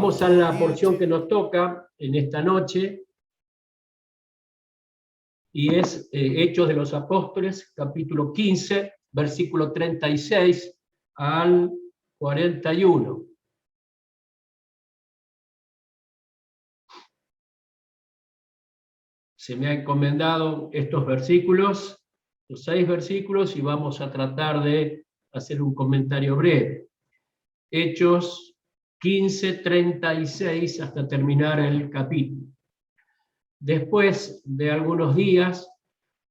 Vamos a la porción que nos toca en esta noche, y es Hechos de los Apóstoles, capítulo 15, versículo 36 al 41. Se me ha encomendado estos versículos, los 6 versículos, y vamos a tratar de hacer un comentario breve. Hechos 15, 36 hasta terminar el capítulo. Después de algunos días,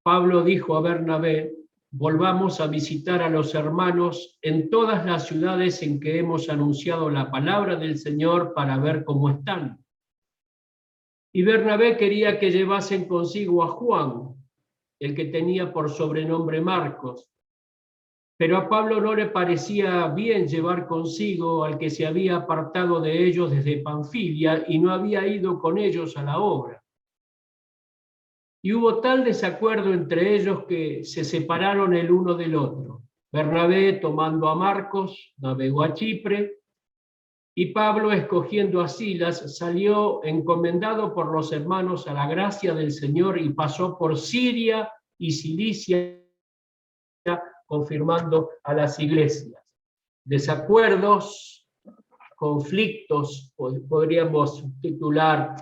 Pablo dijo a Bernabé: volvamos a visitar a los hermanos en todas las ciudades en que hemos anunciado la palabra del Señor para ver cómo están. Y Bernabé quería que llevasen consigo a Juan, el que tenía por sobrenombre Marcos. Pero a Pablo no le parecía bien llevar consigo al que se había apartado de ellos desde Panfilia y no había ido con ellos a la obra. Y hubo tal desacuerdo entre ellos que se separaron el uno del otro. Bernabé, tomando a Marcos, navegó a Chipre, y Pablo, escogiendo a Silas, salió encomendado por los hermanos a la gracia del Señor y pasó por Siria y Cilicia, confirmando a las iglesias. Desacuerdos, conflictos, podríamos titular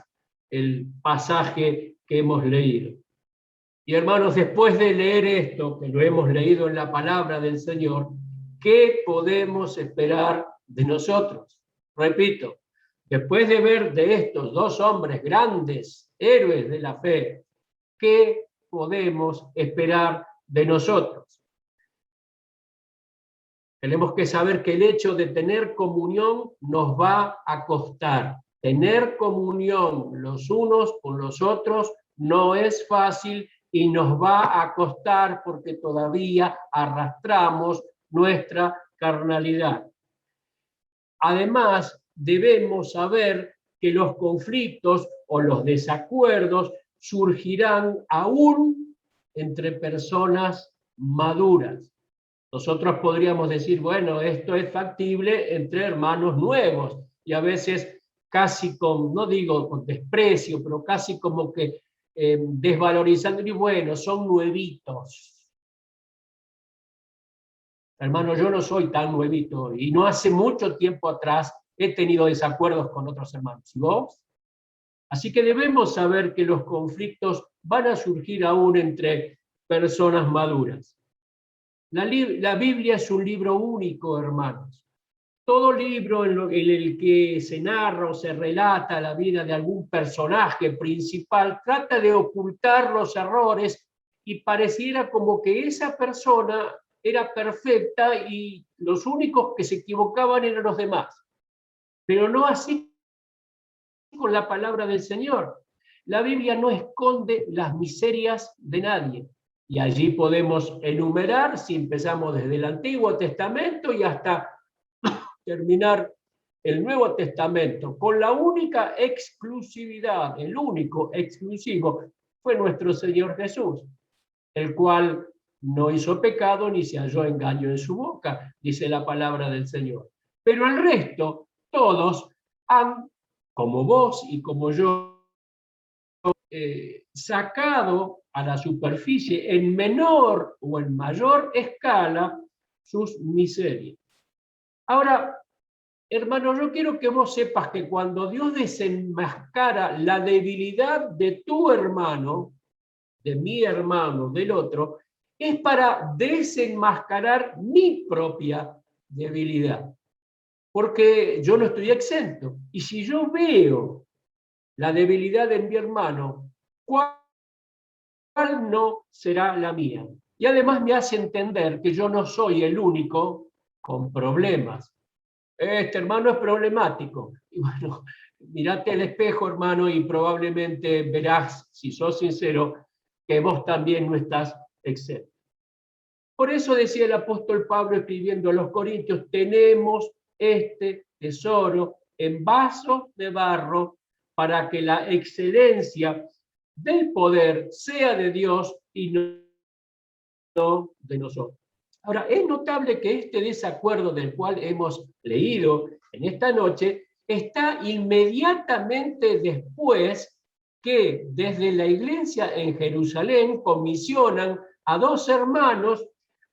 el pasaje que hemos leído. Y hermanos, después de leer esto, que lo hemos leído en la palabra del Señor, ¿qué podemos esperar de nosotros? Repito, después de ver de estos dos hombres grandes, héroes de la fe, ¿qué podemos esperar de nosotros? Tenemos que saber que el hecho de tener comunión nos va a costar. Tener comunión los unos con los otros no es fácil y nos va a costar porque todavía arrastramos nuestra carnalidad. Además, debemos saber que los conflictos o los desacuerdos surgirán aún entre personas maduras. Nosotros podríamos decir, bueno, esto es factible entre hermanos nuevos, y a veces casi con, no digo con desprecio, pero casi como que desvalorizando, y bueno, son nuevitos. Hermano, yo no soy tan nuevito, y no hace mucho tiempo atrás he tenido desacuerdos con otros hermanos. ¿Y vos? Así que debemos saber que los conflictos van a surgir aún entre personas maduras. La Biblia es un libro único, hermanos. Todo libro en el que se narra o se relata la vida de algún personaje principal trata de ocultar los errores y pareciera como que esa persona era perfecta y los únicos que se equivocaban eran los demás. Pero no así con la palabra del Señor. La Biblia no esconde las miserias de nadie. Y allí podemos enumerar, si empezamos desde el Antiguo Testamento y hasta terminar el Nuevo Testamento, con la única exclusividad, el único exclusivo, fue nuestro Señor Jesús, el cual no hizo pecado ni se halló engaño en su boca, dice la palabra del Señor. Pero el resto, todos han, como vos y como yo, sacado a la superficie en menor o en mayor escala sus miserias. Ahora, hermano, yo quiero que vos sepas que cuando Dios desenmascara la debilidad de tu hermano, de mi hermano, del otro, es para desenmascarar mi propia debilidad. Porque yo no estoy exento. Y si yo veo la debilidad de mi hermano, ¿cuál no será la mía? Y además me hace entender que yo no soy el único con problemas. Este hermano es problemático. Y bueno, mirate al espejo, hermano, y probablemente verás, si sos sincero, que vos también no estás exento. Por eso decía el apóstol Pablo escribiendo a los Corintios, tenemos este tesoro en vasos de barro para que la excelencia del poder sea de Dios y no de nosotros. Ahora, es notable que este desacuerdo del cual hemos leído en esta noche está inmediatamente después que desde la iglesia en Jerusalén comisionan a 2 hermanos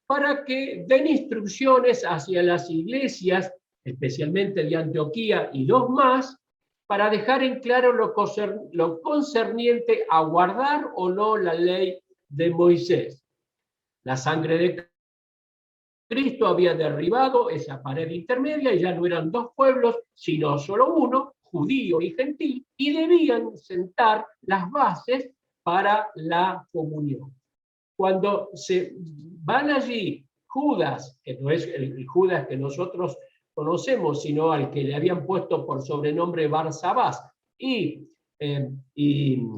para que den instrucciones hacia las iglesias, especialmente de Antioquía y 2 más, para dejar en claro lo concerniente a guardar o no la ley de Moisés. La sangre de Cristo había derribado esa pared intermedia y ya no eran 2 pueblos, sino solo uno, judío y gentil, y debían sentar las bases para la comunión. Cuando se van allí Judas, que no es el Judas que nosotros conocemos, sino al que le habían puesto por sobrenombre Barsabás, y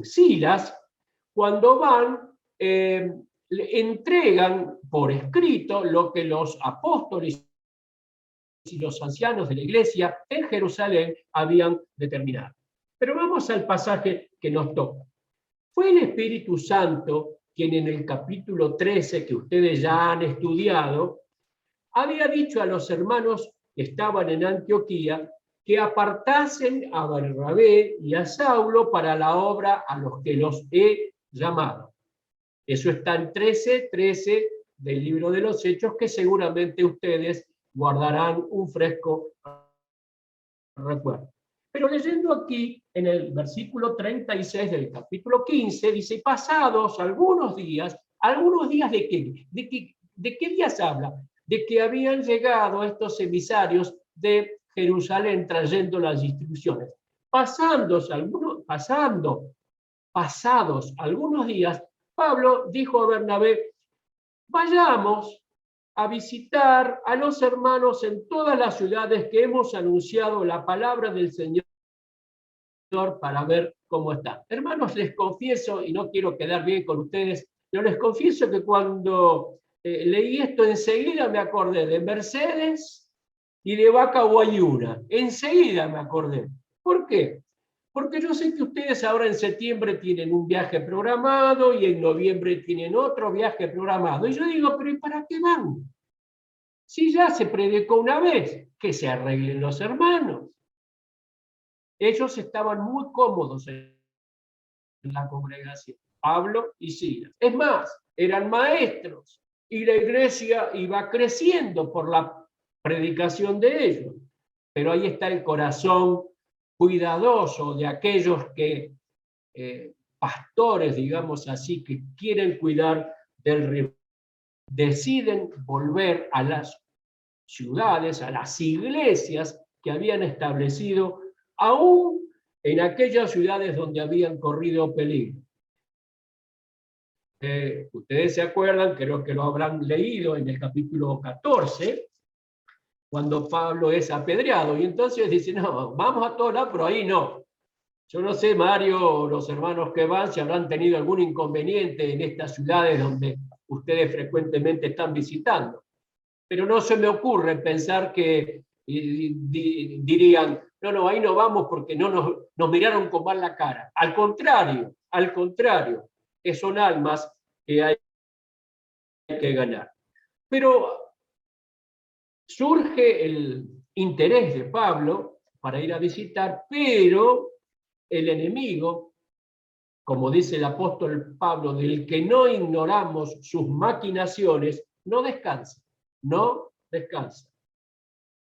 Silas, cuando van, le entregan por escrito lo que los apóstoles y los ancianos de la iglesia en Jerusalén habían determinado. Pero vamos al pasaje que nos toca. Fue el Espíritu Santo quien en el capítulo 13, que ustedes ya han estudiado, había dicho a los hermanos que estaban en Antioquía que apartasen a Bernabé y a Saulo para la obra a los que los he llamado. Eso está en 13:13 del libro de los Hechos, que seguramente ustedes guardarán un fresco recuerdo. Pero leyendo aquí en el versículo 36 del capítulo 15, dice, pasados algunos días ¿de qué? ¿De qué días habla? De que habían llegado estos emisarios de Jerusalén trayendo las instrucciones. Pasados algunos días, Pablo dijo a Bernabé, vayamos a visitar a los hermanos en todas las ciudades que hemos anunciado la palabra del Señor para ver cómo están. Hermanos, les confieso, y no quiero quedar bien con ustedes, pero les confieso que cuando leí esto enseguida me acordé de Mercedes y de Vaca Guayuna. Enseguida me acordé. ¿Por qué? Porque yo sé que ustedes ahora en septiembre tienen un viaje programado y en noviembre tienen otro viaje programado. Y yo digo, pero ¿y para qué van? Si ya se predicó una vez, que se arreglen los hermanos. Ellos estaban muy cómodos en la congregación, Pablo y Silas. Es más, eran maestros y la iglesia iba creciendo por la predicación de ellos. Pero ahí está el corazón cuidadoso de aquellos que, pastores, digamos así, que quieren cuidar del rebaño. Deciden volver a las ciudades, a las iglesias que habían establecido, aún en aquellas ciudades donde habían corrido peligro. Ustedes se acuerdan, creo que lo habrán leído en el capítulo 14, cuando Pablo es apedreado, y entonces dice, no, vamos a todos lados, pero ahí no. Yo no sé, Mario, o los hermanos que van, si habrán tenido algún inconveniente en estas ciudades donde ustedes frecuentemente están visitando. Pero no se me ocurre pensar que dirían, no, ahí no vamos porque no nos miraron con mal la cara. Al contrario, que son almas que hay que ganar. Pero surge el interés de Pablo para ir a visitar, pero el enemigo, como dice el apóstol Pablo, del que no ignoramos sus maquinaciones, no descansa.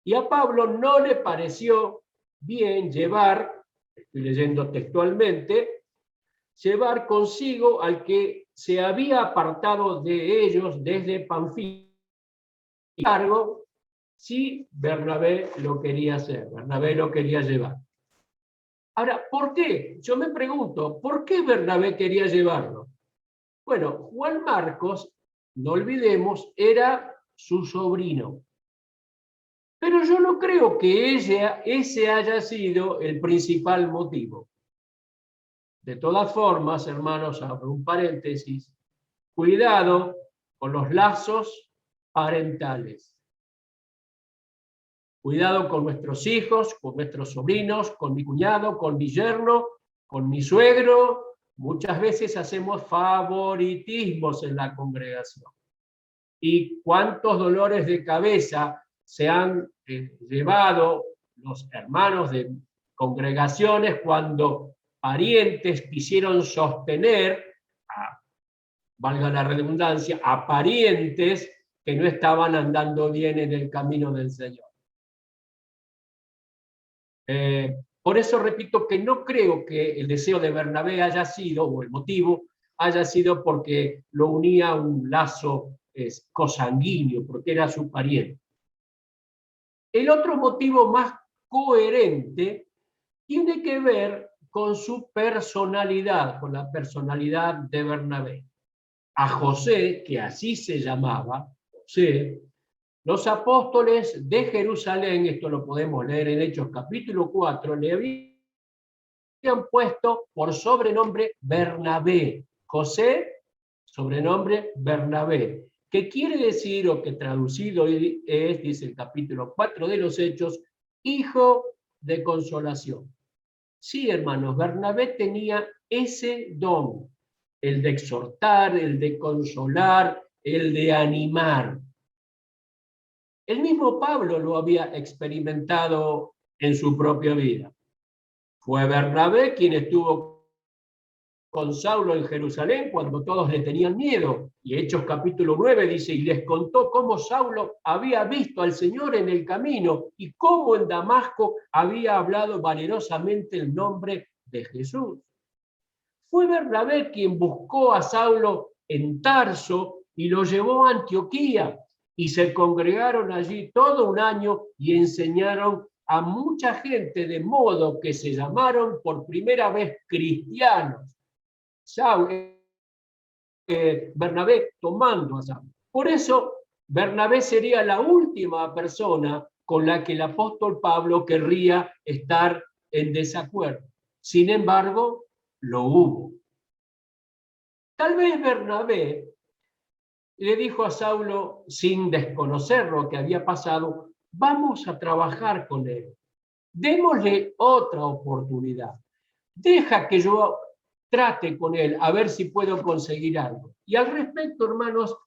Y a Pablo no le pareció bien llevar, estoy leyendo textualmente, llevar consigo al que se había apartado de ellos desde Panfilia. Sin embargo, sí, Bernabé lo quería hacer, Bernabé lo quería llevar. Ahora, ¿por qué? Yo me pregunto, ¿por qué Bernabé quería llevarlo? Bueno, Juan Marcos, no olvidemos, era su sobrino. Pero yo no creo que ese haya sido el principal motivo. De todas formas, hermanos, abro un paréntesis, cuidado con los lazos parentales. Cuidado con nuestros hijos, con nuestros sobrinos, con mi cuñado, con mi yerno, con mi suegro. Muchas veces hacemos favoritismos en la congregación. Y cuántos dolores de cabeza se han llevado los hermanos de congregaciones cuando parientes quisieron sostener, valga la redundancia, a parientes que no estaban andando bien en el camino del Señor. Por eso repito que no creo que el deseo de Bernabé haya sido, o el motivo, haya sido porque lo unía a un lazo cosanguíneo, porque era su pariente. El otro motivo más coherente tiene que ver con su personalidad, con la personalidad de Bernabé. A José, que así se llamaba, José, los apóstoles de Jerusalén, esto lo podemos leer en Hechos capítulo 4, le habían puesto por sobrenombre Bernabé. José, sobrenombre Bernabé, que quiere decir, o que traducido es, dice el capítulo 4 de los Hechos, hijo de consolación. Sí, hermanos, Bernabé tenía ese don, el de exhortar, el de consolar, el de animar. El mismo Pablo lo había experimentado en su propia vida. Fue Bernabé quien estuvo con Saulo en Jerusalén cuando todos le tenían miedo. Y Hechos capítulo 9 dice, y les contó cómo Saulo había visto al Señor en el camino y cómo en Damasco había hablado valerosamente el nombre de Jesús. Fue Bernabé quien buscó a Saulo en Tarso y lo llevó a Antioquía, y se congregaron allí todo un año y enseñaron a mucha gente, de modo que se llamaron por primera vez cristianos. Bernabé tomando a Saulo. Por eso, Bernabé sería la última persona con la que el apóstol Pablo querría estar en desacuerdo. Sin embargo, lo hubo. Tal vez Bernabé le dijo a Saulo, sin desconocer lo que había pasado, vamos a trabajar con él. Démosle otra oportunidad. Deja que yo trate con él, a ver si puedo conseguir algo. Y al respecto, hermanos,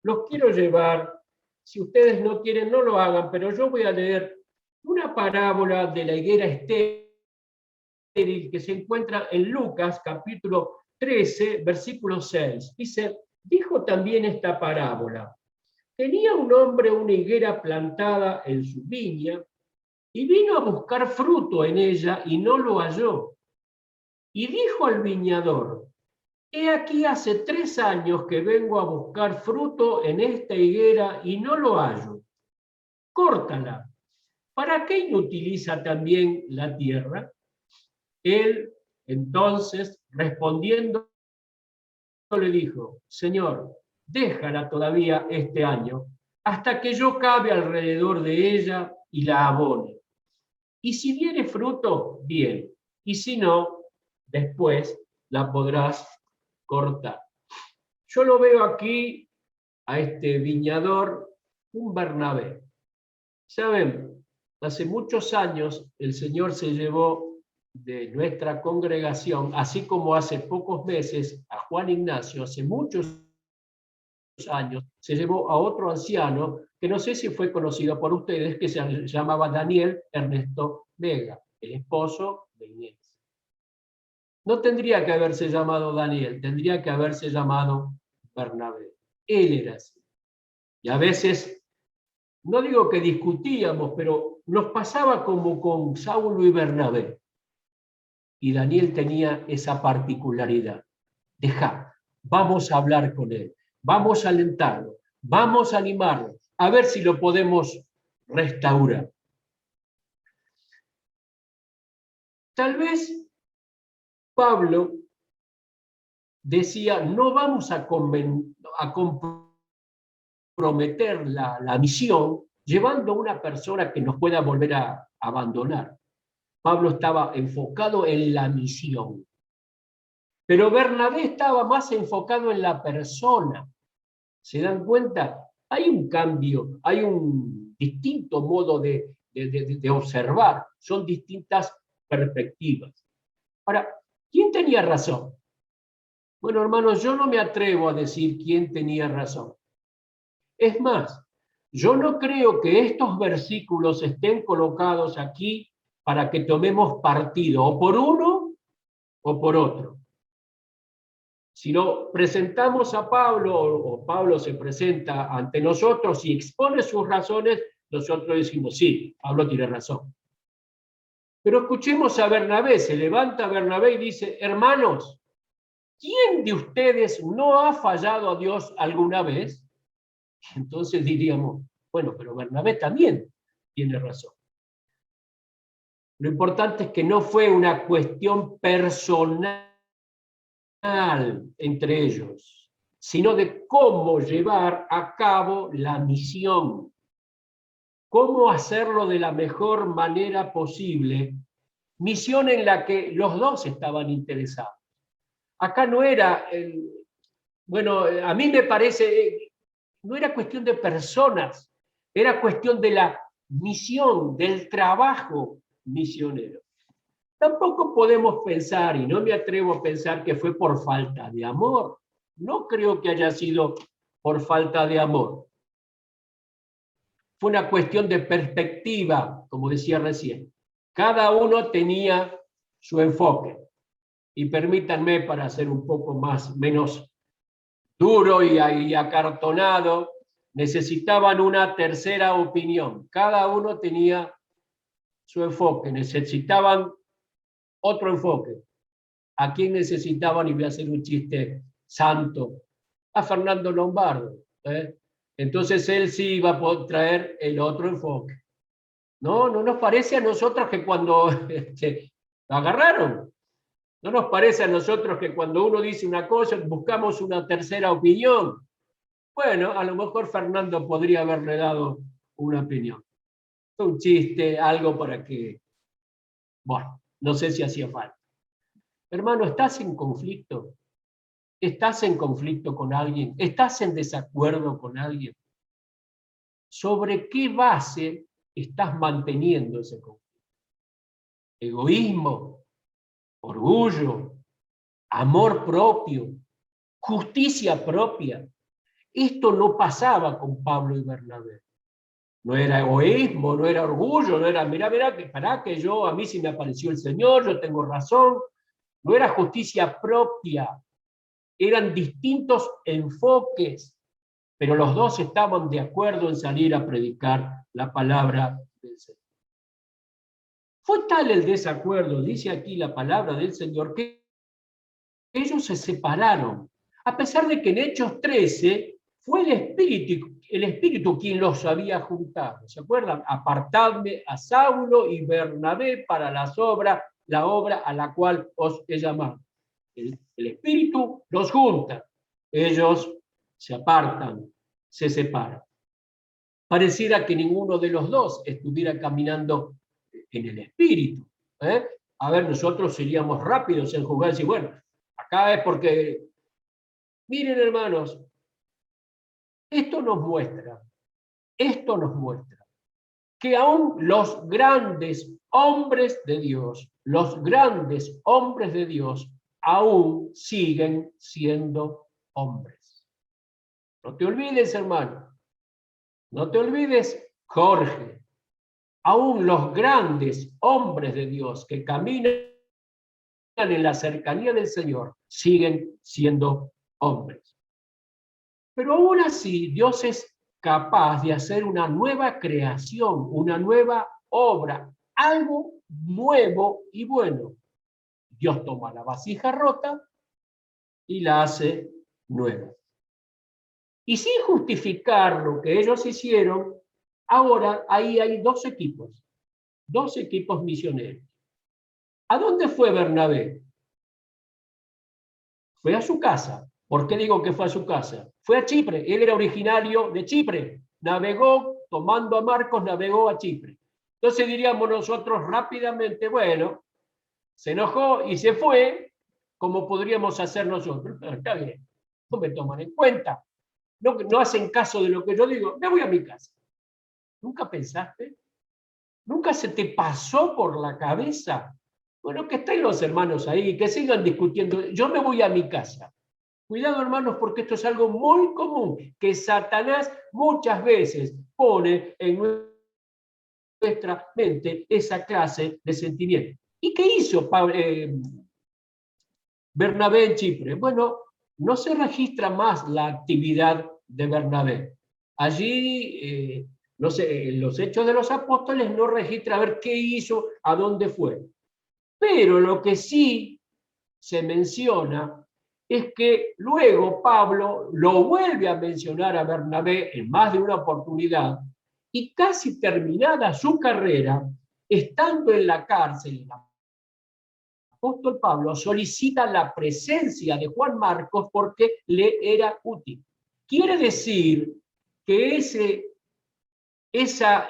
los quiero llevar, si ustedes no quieren, no lo hagan, pero yo voy a leer una parábola de la higuera estéril que se encuentra en Lucas, capítulo 13, versículo 6. Dice, dijo también esta parábola, tenía un hombre una higuera plantada en su viña y vino a buscar fruto en ella y no lo halló. Y dijo al viñador, he aquí hace 3 años que vengo a buscar fruto en esta higuera y no lo hallo. Córtala. ¿Para qué inutiliza también la tierra? Él, entonces, respondiendo, le dijo, Señor, déjala todavía este año, hasta que yo cabe alrededor de ella y la abone. Y si viene fruto, bien, y si no, después la podrás cortar. Yo lo veo aquí, a este viñador, un Bernabé. Saben, hace muchos años el Señor se llevó de nuestra congregación, así como hace pocos meses a Juan Ignacio, hace muchos años, se llevó a otro anciano, que no sé si fue conocido por ustedes, que se llamaba Daniel Ernesto Vega, el esposo de Inés. No tendría que haberse llamado Daniel, tendría que haberse llamado Bernabé. Él era así. Y a veces, no digo que discutíamos, pero nos pasaba como con Saulo y Bernabé. Y Daniel tenía esa particularidad. Deja, vamos a hablar con él, vamos a alentarlo, vamos a animarlo, a ver si lo podemos restaurar. Tal vez Pablo decía, no vamos a comprometer la misión llevando a una persona que nos pueda volver a abandonar. Pablo estaba enfocado en la misión. Pero Bernabé estaba más enfocado en la persona. ¿Se dan cuenta? Hay un cambio, hay un distinto modo de observar, son distintas perspectivas. Ahora, ¿quién tenía razón? Bueno, hermanos, yo no me atrevo a decir quién tenía razón. Es más, yo no creo que estos versículos estén colocados aquí para que tomemos partido, o por uno o por otro. Si lo presentamos a Pablo, o Pablo se presenta ante nosotros y expone sus razones, nosotros decimos, sí, Pablo tiene razón. Pero escuchemos a Bernabé, se levanta Bernabé y dice, hermanos, ¿quién de ustedes no ha fallado a Dios alguna vez? Entonces diríamos, bueno, pero Bernabé también tiene razón. Lo importante es que no fue una cuestión personal entre ellos, sino de cómo llevar a cabo la misión, cómo hacerlo de la mejor manera posible, misión en la que los dos estaban interesados. Acá no era, bueno, a mí me parece, no era cuestión de personas, era cuestión de la misión, del trabajo misionero. Tampoco podemos pensar, y no me atrevo a pensar que fue por falta de amor. No creo que haya sido por falta de amor. Fue una cuestión de perspectiva, como decía recién. Cada uno tenía su enfoque. Y permítanme, para ser un poco menos duro y acartonado, necesitaban una tercera opinión. Cada uno tenía su enfoque, necesitaban otro enfoque. ¿A quién necesitaban? Y voy a hacer un chiste santo. A Fernando Lombardo. Entonces él sí iba a traer el otro enfoque. No nos parece a nosotros que cuando lo agarraron, no nos parece a nosotros que cuando uno dice una cosa buscamos una tercera opinión. Bueno, a lo mejor Fernando podría haberle dado una opinión. Un chiste, algo para que, bueno, no sé si hacía falta. Hermano, ¿estás en conflicto? ¿Estás en conflicto con alguien? ¿Estás en desacuerdo con alguien? ¿Sobre qué base estás manteniendo ese conflicto? ¿Egoísmo? ¿Orgullo? ¿Amor propio? ¿Justicia propia? Esto no pasaba con Pablo y Bernabé. No era egoísmo, no era orgullo, no era, mirá, que a mí sí me apareció el Señor, yo tengo razón. No era justicia propia. Eran distintos enfoques, pero los dos estaban de acuerdo en salir a predicar la palabra del Señor. Fue tal el desacuerdo, dice aquí la palabra del Señor, que ellos se separaron, a pesar de que en Hechos 13 fue el Espíritu quien los había juntado. ¿Se acuerdan? Apartadme a Saulo y Bernabé para la obra a la cual os he llamado. El Espíritu los junta, ellos se apartan, se separan. Pareciera que ninguno de los dos estuviera caminando en el Espíritu. A ver, nosotros seríamos rápidos en juzgar y decir, bueno, acá es porque, miren hermanos, esto nos muestra que aún los grandes hombres de Dios, aún siguen siendo hombres. No te olvides, hermano. No te olvides, Jorge. Aún los grandes hombres de Dios que caminan en la cercanía del Señor siguen siendo hombres. Pero aún así, Dios es capaz de hacer una nueva creación, una nueva obra, algo nuevo y bueno. Dios toma la vasija rota y la hace nueva. Y sin justificar lo que ellos hicieron, ahora ahí hay dos equipos misioneros. ¿A dónde fue Bernabé? Fue a su casa. ¿Por qué digo que fue a su casa? Fue a Chipre, él era originario de Chipre. Navegó, tomando a Marcos, navegó a Chipre. Entonces diríamos nosotros rápidamente, bueno, se enojó y se fue, como podríamos hacer nosotros. Pero está bien, no me toman en cuenta. No hacen caso de lo que yo digo, me voy a mi casa. ¿Nunca pensaste? ¿Nunca se te pasó por la cabeza? Bueno, que estén los hermanos ahí, que sigan discutiendo. Yo me voy a mi casa. Cuidado, hermanos, porque esto es algo muy común, que Satanás muchas veces pone en nuestra mente esa clase de sentimiento. ¿Y qué hizo Bernabé en Chipre? Bueno, no se registra más la actividad de Bernabé. Allí, no sé, en los Hechos de los Apóstoles no registra a ver qué hizo, a dónde fue. Pero lo que sí se menciona es que luego Pablo lo vuelve a mencionar a Bernabé en más de una oportunidad, y casi terminada su carrera, estando en la cárcel, el apóstol Pablo solicita la presencia de Juan Marcos porque le era útil. Quiere decir que esa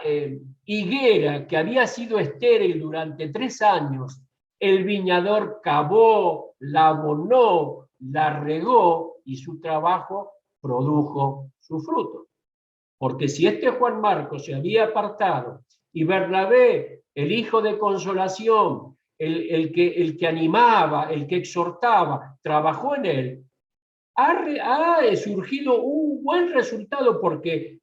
higuera que había sido estéril durante 3 años, el viñador cavó, la abonó, la regó y su trabajo produjo su fruto. Porque si este Juan Marcos se había apartado y Bernabé, el hijo de consolación, el que animaba, el que exhortaba, trabajó en él, ha surgido un buen resultado, porque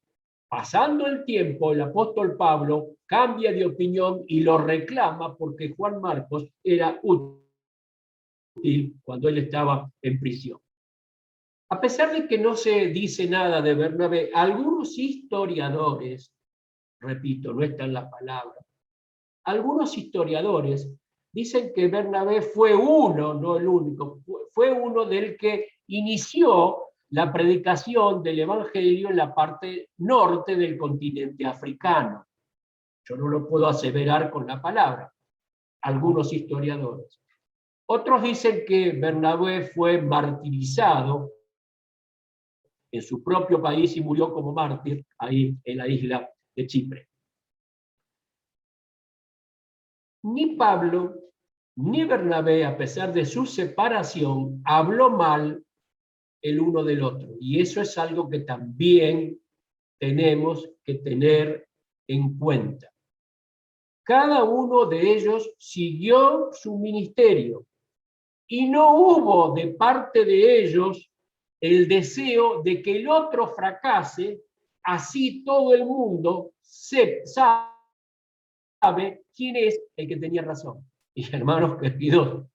pasando el tiempo el apóstol Pablo cambia de opinión y lo reclama porque Juan Marcos era útil cuando él estaba en prisión. A pesar de que no se dice nada de Bernabé, algunos historiadores, repito, no está en la palabra, algunos historiadores dicen que Bernabé fue uno, no el único, fue uno del que inició la predicación del Evangelio en la parte norte del continente africano. Yo no lo puedo aseverar con la palabra, algunos historiadores. Otros dicen que Bernabé fue martirizado en su propio país y murió como mártir ahí en la isla de Chipre. Ni Pablo ni Bernabé, a pesar de su separación, habló mal el uno del otro. Y eso es algo que también tenemos que tener en cuenta. Cada uno de ellos siguió su ministerio y no hubo de parte de ellos el deseo de que el otro fracase, así todo el mundo sabe quién es el que tenía razón. Y hermanos queridos,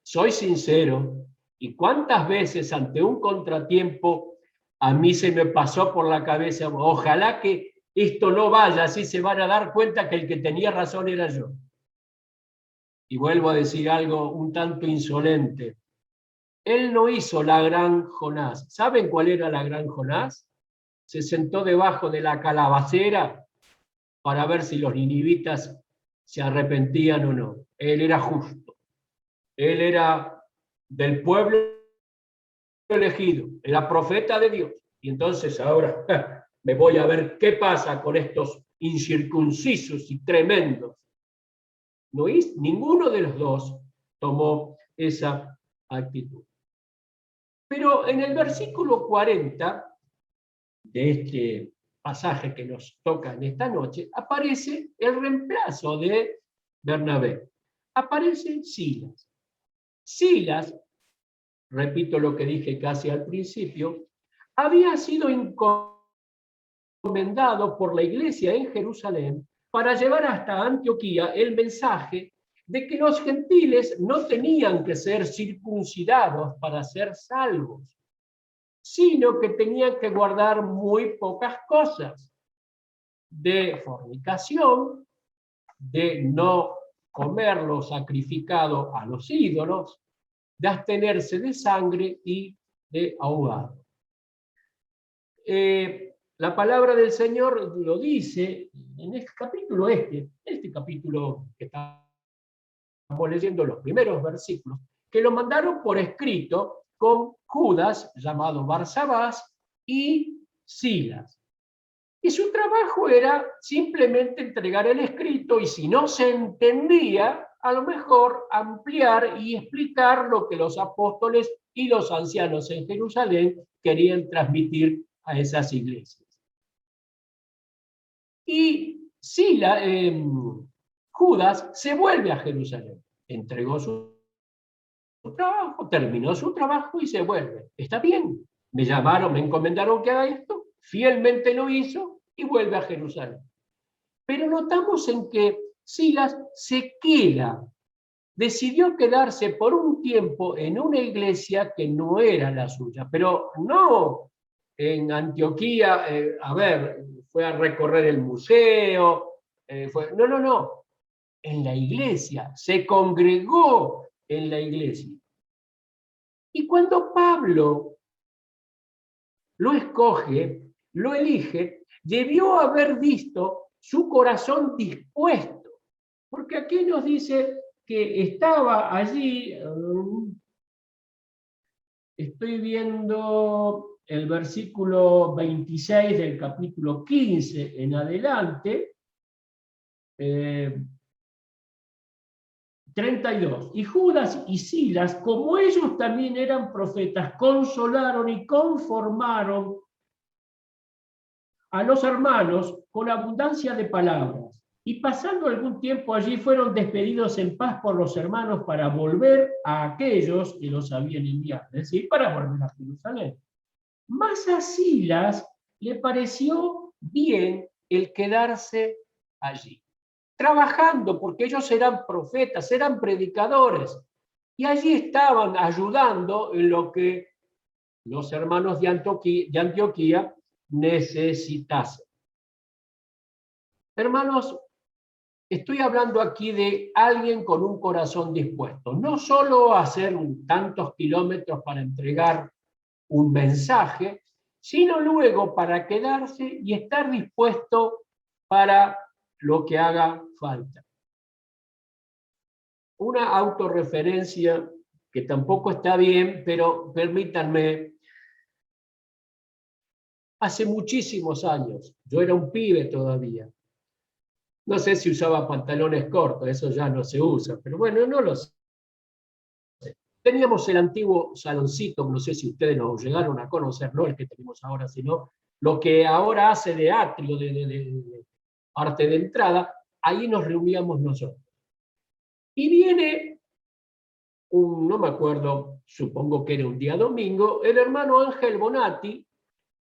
soy sincero, y cuántas veces ante un contratiempo a mí se me pasó por la cabeza, ojalá que esto no vaya, así se van a dar cuenta que el que tenía razón era yo. Y vuelvo a decir algo un tanto insolente. Él no hizo la gran Jonás. ¿Saben cuál era la gran Jonás? Se sentó debajo de la calabacera para ver si los ninivitas se arrepentían o no. Él era justo. Él era del pueblo elegido, era profeta de Dios. Y entonces ahora me voy a ver qué pasa con estos incircuncisos y tremendos. No, ninguno de los dos tomó esa actitud. Pero en el versículo 40 de este pasaje que nos toca en esta noche, aparece el reemplazo de Bernabé. Aparece Silas. Silas, repito lo que dije casi al principio, había sido encomendado por la iglesia en Jerusalén para llevar hasta Antioquía el mensaje de que los gentiles no tenían que ser circuncidados para ser salvos, sino que tenían que guardar muy pocas cosas: de fornicación, de no comer lo sacrificado a los ídolos, de abstenerse de sangre y de ahogado. La palabra del Señor lo dice en este capítulo, este capítulo que estamos leyendo, los primeros versículos, que lo mandaron por escrito con Judas, llamado Barsabás, y Silas. Y su trabajo era simplemente entregar el escrito, y si no se entendía, a lo mejor ampliar y explicar lo que los apóstoles y los ancianos en Jerusalén querían transmitir a esas iglesias. Y Judas se vuelve a Jerusalén, entregó su trabajo, terminó su trabajo y se vuelve. Está bien, me llamaron, me encomendaron que haga esto, fielmente lo hizo y vuelve a Jerusalén. Pero notamos en que Silas se queda, decidió quedarse por un tiempo en una iglesia que no era la suya, pero no en Antioquía, fue a recorrer el museo, no, en la iglesia, se congregó en la iglesia. Y cuando Pablo lo escoge, lo elige, debió haber visto su corazón dispuesto, porque aquí nos dice que estaba allí, estoy viendo el versículo 26 del capítulo 15 en adelante, 32. Y Judas y Silas, como ellos también eran profetas, consolaron y conformaron a los hermanos con abundancia de palabras. Y pasando algún tiempo allí fueron despedidos en paz por los hermanos para volver a aquellos que los habían enviado, es decir, para volver a Jerusalén. Mas a Silas le pareció bien el quedarse allí, trabajando, porque ellos eran profetas, eran predicadores, y allí estaban ayudando en lo que los hermanos de Antioquía necesitasen. Hermanos, estoy hablando aquí de alguien con un corazón dispuesto, no solo a hacer tantos kilómetros para entregar un mensaje, sino luego para quedarse y estar dispuesto para lo que haga falta. Una autorreferencia que tampoco está bien, pero permítanme, hace muchísimos años, yo era un pibe todavía, no sé si usaba pantalones cortos, eso ya no se usa, pero bueno, no lo sé. Teníamos el antiguo saloncito, no sé si ustedes nos llegaron a conocer, no el que tenemos ahora, sino lo que ahora hace de atrio, de parte de entrada, ahí nos reuníamos nosotros. Y viene no me acuerdo, supongo que era un día domingo, el hermano Ángel Bonatti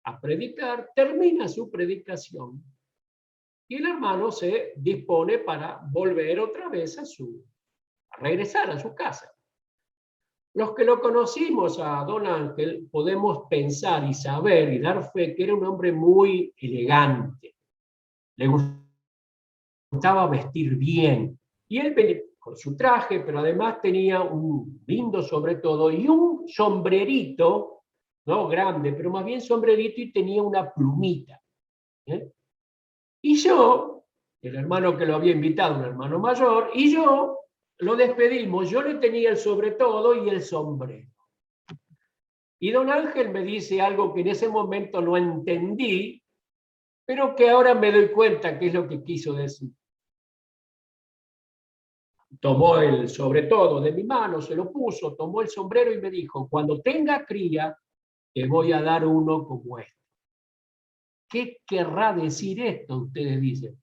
a predicar, termina su predicación y el hermano se dispone para volver otra vez a regresar a su casa. Los que lo conocimos a don Ángel podemos pensar y saber y dar fe que era un hombre muy elegante. Le gustaba vestir bien. Y él venía con su traje, pero además tenía un lindo sobre todo y un sombrerito, no grande, pero más bien sombrerito y tenía una plumita. Y yo, el hermano que lo había invitado, un hermano mayor, y yo lo despedimos, yo le tenía el sobre todo y el sombrero. Y don Ángel me dice algo que en ese momento no entendí, pero que ahora me doy cuenta que es lo que quiso decir. Tomó el sobre todo de mi mano, se lo puso, tomó el sombrero y me dijo, cuando tenga cría, te voy a dar uno como este. ¿Qué querrá decir esto? Ustedes dicen.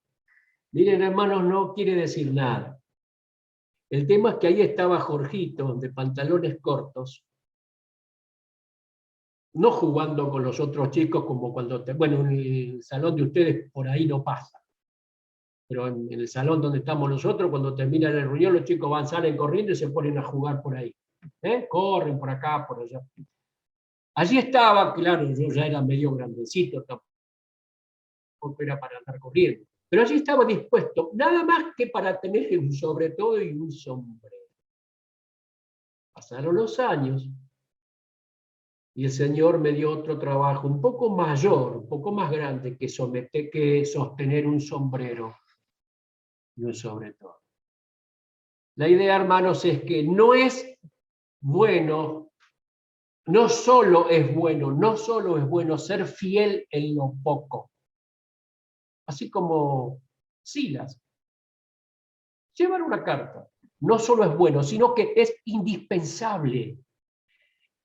Miren, hermanos, no quiere decir nada. El tema es que ahí estaba Jorgito, de pantalones cortos, no jugando con los otros chicos como cuando, bueno, en el salón de ustedes por ahí no pasa, pero en el salón donde estamos nosotros, cuando termina la reunión, los chicos salen corriendo y se ponen a jugar por ahí. Corren por acá, por allá. Allí estaba, claro, yo ya era medio grandecito, tampoco era para andar corriendo, pero allí estaba dispuesto, nada más que para tener un sobre todo y un sombrero. Pasaron los años y el Señor me dio otro trabajo un poco mayor, un poco más grande que sostener un sombrero y un sobre todo. La idea, hermanos, es que no es bueno, no solo es bueno ser fiel en lo poco. Así como Silas. Llevar una carta no solo es bueno, sino que es indispensable.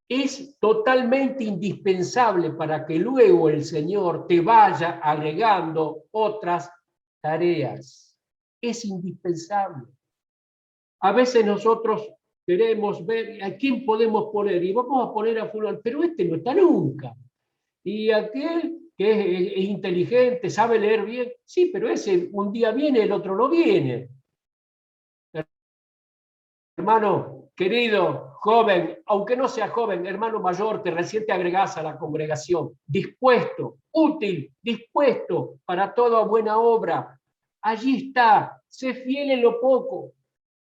Es totalmente indispensable para que luego el Señor te vaya agregando otras tareas. Es indispensable. A veces nosotros queremos ver a quién podemos poner y vamos a poner a fulano, pero este no está nunca. Y aquel es inteligente, sabe leer bien. Sí, pero ese un día viene, el otro no viene. Hermano querido, joven, aunque no sea joven, hermano mayor, que recién te agregás a la congregación, dispuesto, útil, dispuesto para toda buena obra. Allí está, sé fiel en lo poco,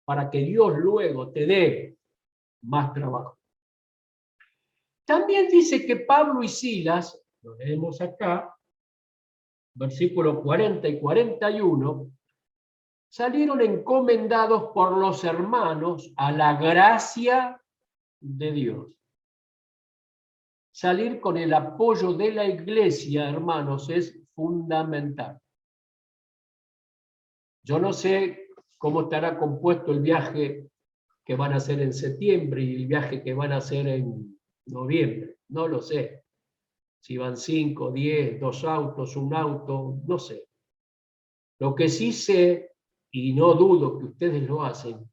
para que Dios luego te dé más trabajo. También dice que Pablo y Silas, lo leemos acá, versículos 40 y 41, salieron encomendados por los hermanos a la gracia de Dios. Salir con el apoyo de la iglesia, hermanos, es fundamental. Yo no sé cómo estará compuesto el viaje que van a hacer en septiembre y el viaje que van a hacer en noviembre. No lo sé. Si van 5, 10, 2 autos, un auto, no sé. Lo que sí sé, y no dudo que ustedes lo hacen,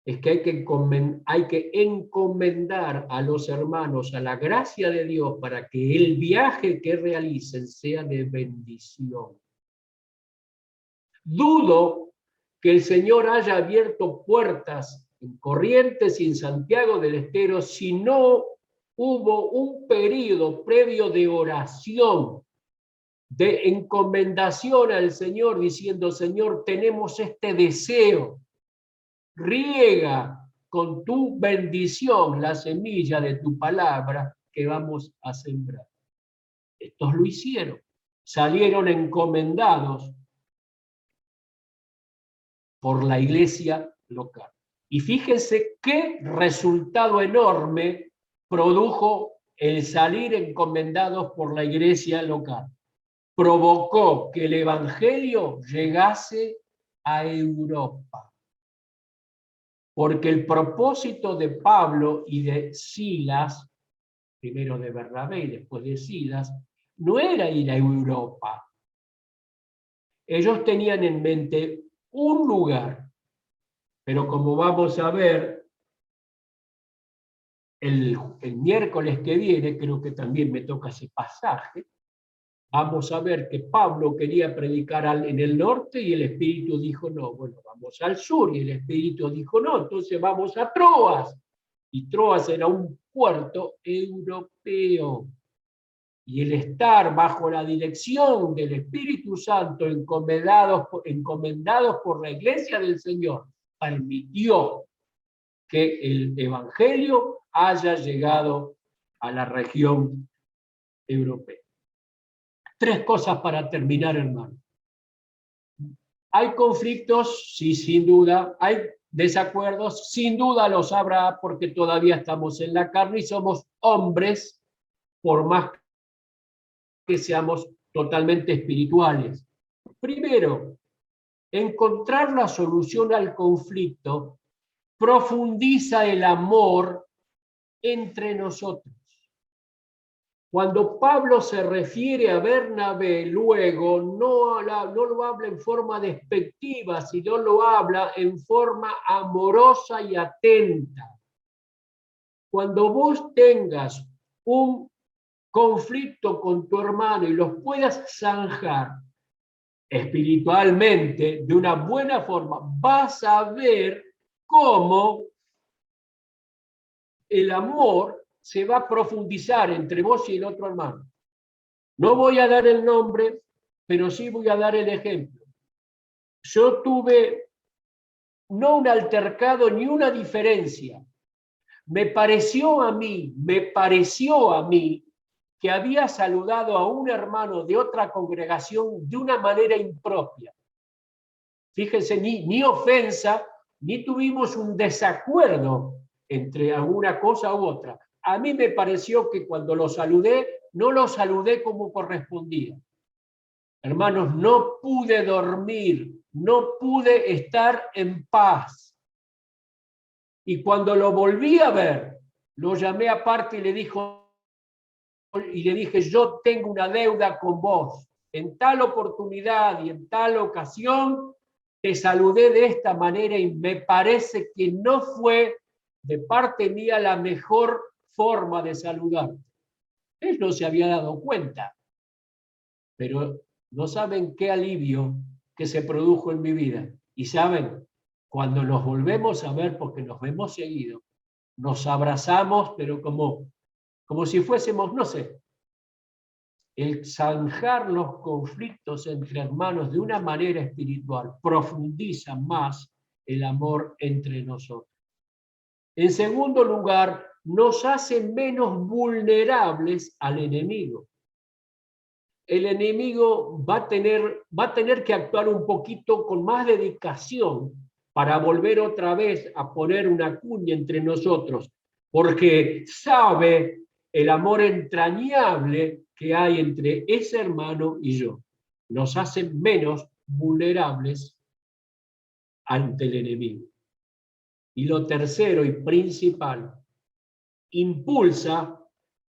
es que hay que encomendar a los hermanos a la gracia de Dios para que el viaje que realicen sea de bendición. Dudo que el Señor haya abierto puertas en Corrientes y en Santiago del Estero si no hubo un periodo previo de oración, de encomendación al Señor, diciendo: Señor, tenemos este deseo, riega con tu bendición la semilla de tu palabra que vamos a sembrar. Estos lo hicieron, salieron encomendados por la iglesia local. Y fíjense qué resultado enorme produjo el salir encomendados por la iglesia local. Provocó que el evangelio llegase a Europa. Porque el propósito de Pablo y de Silas, primero de Bernabé y después de Silas, no era ir a Europa. Ellos tenían en mente un lugar, pero como vamos a ver el miércoles que viene, creo que también me toca ese pasaje, vamos a ver que Pablo quería predicar en el norte y el Espíritu dijo no, bueno, vamos al sur, y el Espíritu dijo no, entonces vamos a Troas. Y Troas era un puerto europeo. Y el estar bajo la dirección del Espíritu Santo, encomendados por la iglesia del Señor, permitió que el Evangelio haya llegado a la región europea. 3 cosas para terminar, hermano. Hay conflictos, sí, sin duda. Hay desacuerdos, sin duda los habrá, porque todavía estamos en la carne y somos hombres, por más que seamos totalmente espirituales. Primero, encontrar la solución al conflicto profundiza el amor entre nosotros. Cuando Pablo se refiere a Bernabé, luego no lo habla en forma despectiva, sino lo habla en forma amorosa y atenta. Cuando vos tengas un conflicto con tu hermano y los puedas zanjar espiritualmente de una buena forma, vas a ver cómo el amor se va a profundizar entre vos y el otro hermano. No voy a dar el nombre, pero sí voy a dar el ejemplo. Yo tuve no un altercado ni una diferencia. Me pareció a mí que había saludado a un hermano de otra congregación de una manera impropia. Fíjense, ni ofensa, ni tuvimos un desacuerdo entre alguna cosa u otra. A mí me pareció que cuando lo saludé, no lo saludé como correspondía. Hermanos, no pude dormir, no pude estar en paz. Y cuando lo volví a ver, lo llamé aparte y le dije, yo tengo una deuda con vos. En tal oportunidad y en tal ocasión te saludé de esta manera y me parece que no fue de parte mía la mejor forma de saludarte. Él no se había dado cuenta, pero no saben qué alivio que se produjo en mi vida. Y saben, cuando nos volvemos a ver, porque nos vemos seguido, nos abrazamos, pero como si fuésemos, no sé, el zanjar los conflictos entre hermanos de una manera espiritual profundiza más el amor entre nosotros. En segundo lugar, nos hace menos vulnerables al enemigo. El enemigo va a tener que actuar un poquito con más dedicación para volver otra vez a poner una cuña entre nosotros, porque sabe el amor entrañable que hay entre ese hermano y yo. Nos hace menos vulnerables ante el enemigo. Y lo tercero y principal, impulsa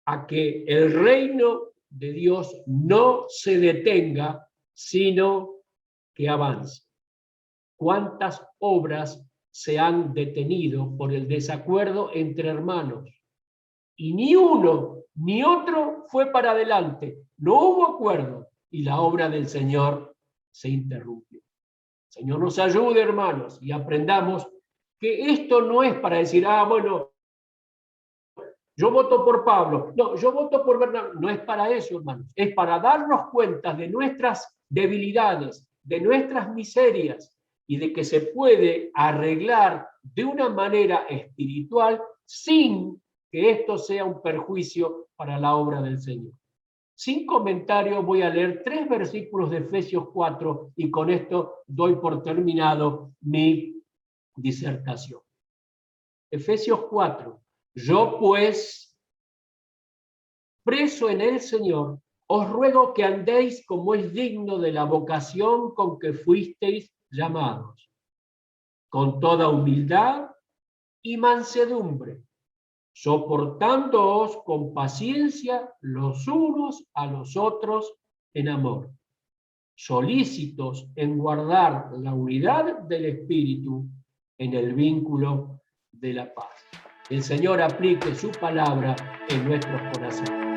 a que el reino de Dios no se detenga, sino que avance. ¿Cuántas obras se han detenido por el desacuerdo entre hermanos? Y ni uno ni otro fue para adelante. No hubo acuerdo y la obra del Señor se interrumpió. El Señor nos ayude, hermanos, y aprendamos que esto no es para decir, bueno, yo voto por Pablo, no, yo voto por Bernardo. No es para eso, hermanos. Es para darnos cuenta de nuestras debilidades, de nuestras miserias y de que se puede arreglar de una manera espiritual sin que esto sea un perjuicio para la obra del Señor. Sin comentario voy a leer 3 versículos de Efesios 4 y con esto doy por terminado mi disertación. Efesios 4. Yo pues, preso en el Señor, os ruego que andéis como es digno de la vocación con que fuisteis llamados, con toda humildad y mansedumbre, soportándoos con paciencia los unos a los otros en amor, solícitos en guardar la unidad del Espíritu en el vínculo de la paz. El Señor aplique su palabra en nuestros corazones.